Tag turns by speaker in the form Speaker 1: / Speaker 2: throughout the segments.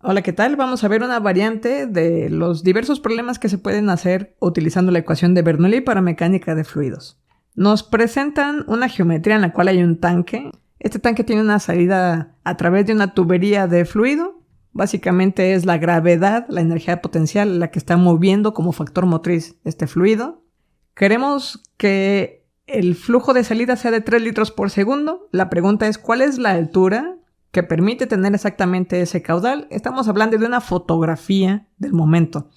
Speaker 1: Hola, ¿qué tal? Vamos a ver una variante de los diversos problemas que se pueden hacer utilizando la ecuación de Bernoulli para mecánica de fluidos. Nos presentan una geometría en la cual hay un tanque. Este tanque tiene una salida a través de una tubería de fluido. Básicamente es la gravedad, la energía potencial, la que está moviendo como factor motriz este fluido. Queremos que el flujo de salida sea de 3 litros por segundo. La pregunta es, ¿cuál es la altura que permite tener exactamente ese caudal? Estamos hablando de una fotografía del momento.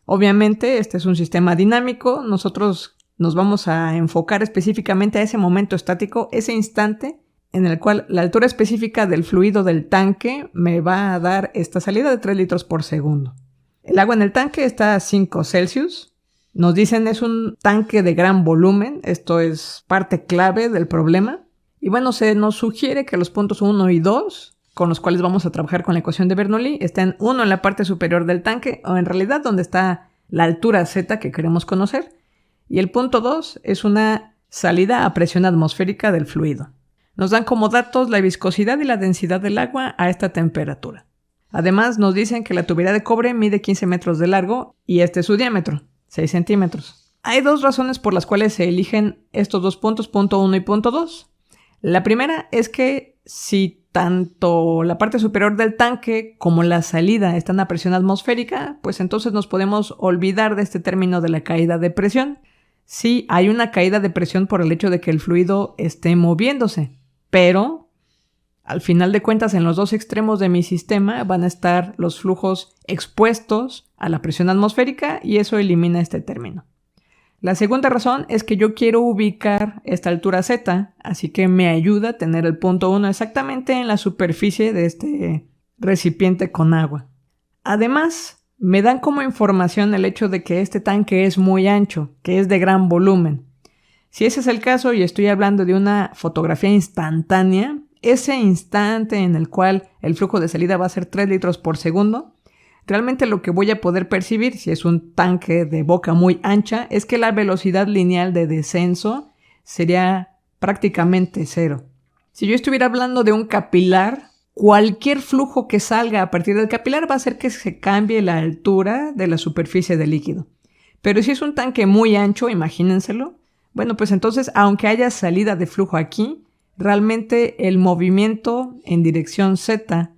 Speaker 1: Obviamente este es un sistema dinámico. Nosotros nos vamos a enfocar específicamente a ese momento estático, ese instante en el cual la altura específica del fluido del tanque me va a dar esta salida de 3 litros por segundo. El agua en el tanque está a 5 Celsius. Nos dicen es un tanque de gran volumen. Esto es parte clave del problema. Y bueno, se nos sugiere que los puntos 1 y 2, con los cuales vamos a trabajar con la ecuación de Bernoulli, estén uno en la parte superior del tanque, o en realidad donde está la altura Z que queremos conocer. Y el punto 2 es una salida a presión atmosférica del fluido. Nos dan como datos la viscosidad y la densidad del agua a esta temperatura. Además nos dicen que la tubería de cobre mide 15 metros de largo y este es su diámetro, 6 centímetros. Hay dos razones por las cuales se eligen estos dos puntos, punto 1 y punto 2. La primera es que si tanto la parte superior del tanque como la salida están a presión atmosférica, pues entonces nos podemos olvidar de este término de la caída de presión. Sí, hay una caída de presión por el hecho de que el fluido esté moviéndose, pero al final de cuentas en los dos extremos de mi sistema van a estar los flujos expuestos a la presión atmosférica y eso elimina este término. La segunda razón es que yo quiero ubicar esta altura Z, así que me ayuda a tener el punto 1 exactamente en la superficie de este recipiente con agua. Además, me dan como información el hecho de que este tanque es muy ancho, que es de gran volumen. Si ese es el caso y estoy hablando de una fotografía instantánea, ese instante en el cual el flujo de salida va a ser 3 litros por segundo, realmente lo que voy a poder percibir, si es un tanque de boca muy ancha, es que la velocidad lineal de descenso sería prácticamente cero. Si yo estuviera hablando de un capilar, cualquier flujo que salga a partir del capilar va a hacer que se cambie la altura de la superficie del líquido. Pero si es un tanque muy ancho, imagínenselo, bueno, pues entonces, aunque haya salida de flujo aquí, realmente el movimiento en dirección Z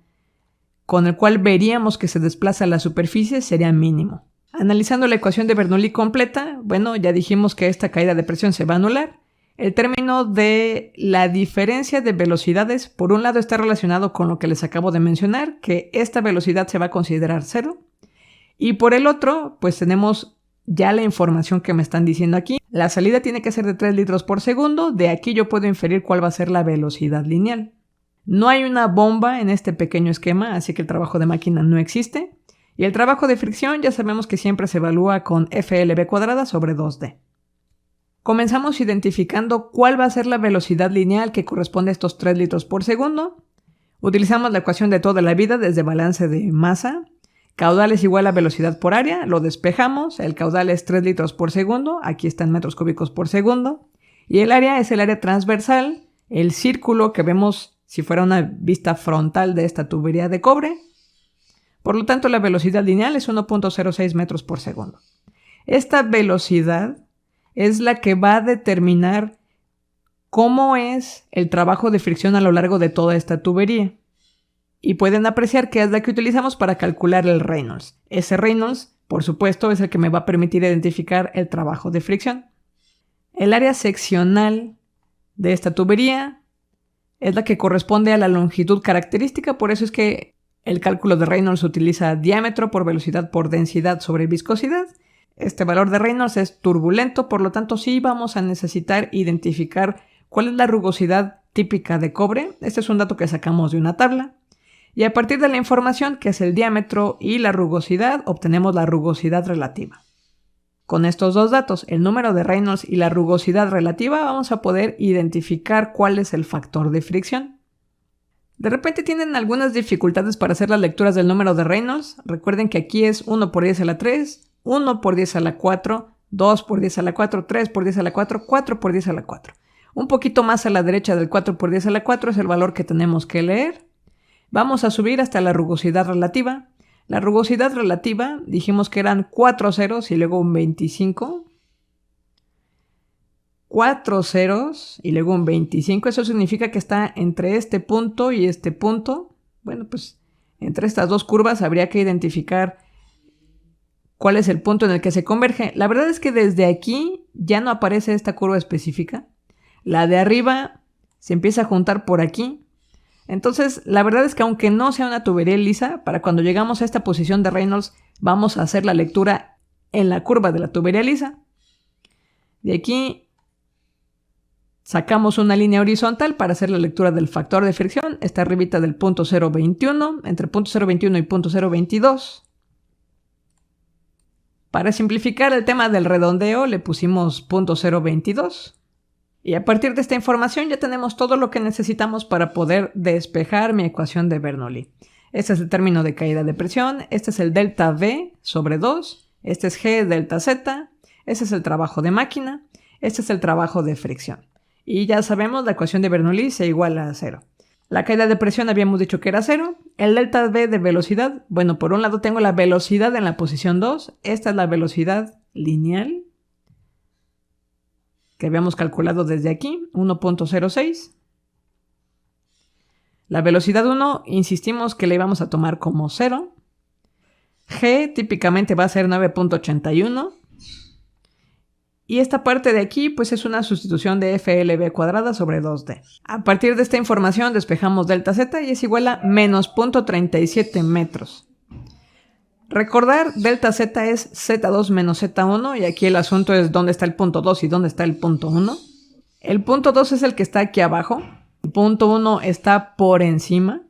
Speaker 1: con el cual veríamos que se desplaza la superficie sería mínimo. Analizando la ecuación de Bernoulli completa, bueno, ya dijimos que esta caída de presión se va a anular. El término de la diferencia de velocidades, por un lado está relacionado con lo que les acabo de mencionar, que esta velocidad se va a considerar cero. Y por el otro, pues tenemos ya la información que me están diciendo aquí. La salida tiene que ser de 3 litros por segundo, de aquí yo puedo inferir cuál va a ser la velocidad lineal. No hay una bomba en este pequeño esquema, así que el trabajo de máquina no existe. Y el trabajo de fricción ya sabemos que siempre se evalúa con FLV cuadrada sobre 2D. Comenzamos identificando cuál va a ser la velocidad lineal que corresponde a estos 3 litros por segundo. Utilizamos la ecuación de toda la vida desde balance de masa. Caudal es igual a velocidad por área, lo despejamos. El caudal es 3 litros por segundo, aquí está en metros cúbicos por segundo. Y el área es el área transversal, el círculo que vemos si fuera una vista frontal de esta tubería de cobre. Por lo tanto, la velocidad lineal es 1.06 metros por segundo. Esta velocidad es la que va a determinar cómo es el trabajo de fricción a lo largo de toda esta tubería. Y pueden apreciar que es la que utilizamos para calcular el Reynolds. Ese Reynolds, por supuesto, es el que me va a permitir identificar el trabajo de fricción. El área seccional de esta tubería es la que corresponde a la longitud característica, por eso es que el cálculo de Reynolds utiliza diámetro por velocidad por densidad sobre viscosidad. Este valor de Reynolds es turbulento, por lo tanto sí vamos a necesitar identificar cuál es la rugosidad típica de cobre. Este es un dato que sacamos de una tabla. Y a partir de la información, que es el diámetro y la rugosidad, obtenemos la rugosidad relativa. Con estos dos datos, el número de Reynolds y la rugosidad relativa, vamos a poder identificar cuál es el factor de fricción. De repente tienen algunas dificultades para hacer las lecturas del número de Reynolds. Recuerden que aquí es 1 por 10 a la 3, 1 por 10 a la 4, 2 por 10 a la 4, 3 por 10 a la 4, 4 por 10 a la 4. Un poquito más a la derecha del 4 por 10 a la 4 es el valor que tenemos que leer. Vamos a subir hasta la rugosidad relativa. La rugosidad relativa, dijimos que eran 4 ceros y luego un 25. 4 ceros y luego un 25. Eso significa que está entre este punto y este punto. Bueno, pues entre estas dos curvas habría que identificar cuál es el punto en el que se converge. La verdad es que desde aquí ya no aparece esta curva específica. La de arriba se empieza a juntar por aquí. Entonces, la verdad es que aunque no sea una tubería lisa, para cuando llegamos a esta posición de Reynolds, vamos a hacer la lectura en la curva de la tubería lisa. De aquí sacamos una línea horizontal para hacer la lectura del factor de fricción. Está arribita del punto 0.21, entre punto 0.21 y punto 0.22. Para simplificar el tema del redondeo, le pusimos punto 0.22. Y a partir de esta información ya tenemos todo lo que necesitamos para poder despejar mi ecuación de Bernoulli. Este es el término de caída de presión, este es el delta V sobre 2, este es G delta Z, este es el trabajo de máquina, este es el trabajo de fricción. Y ya sabemos, la ecuación de Bernoulli se iguala a 0. La caída de presión habíamos dicho que era 0. El delta V de velocidad, bueno, por un lado tengo la velocidad en la posición 2, esta es la velocidad lineal que habíamos calculado desde aquí, 1.06. La velocidad 1, insistimos que la íbamos a tomar como 0. G típicamente va a ser 9.81. Y esta parte de aquí pues es una sustitución de FLV cuadrada sobre 2D. A partir de esta información despejamos delta Z y es igual a menos 0.37 metros. Recordar, delta Z es Z2 menos Z1 y aquí el asunto es dónde está el punto 2 y dónde está el punto 1. El punto 2 es el que está aquí abajo, el punto 1 está por encima.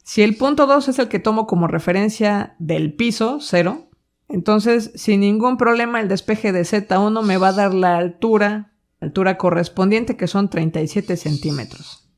Speaker 1: Si el punto 2 es el que tomo como referencia del piso, 0, entonces sin ningún problema el despeje de Z1 me va a dar la altura correspondiente que son 37 centímetros.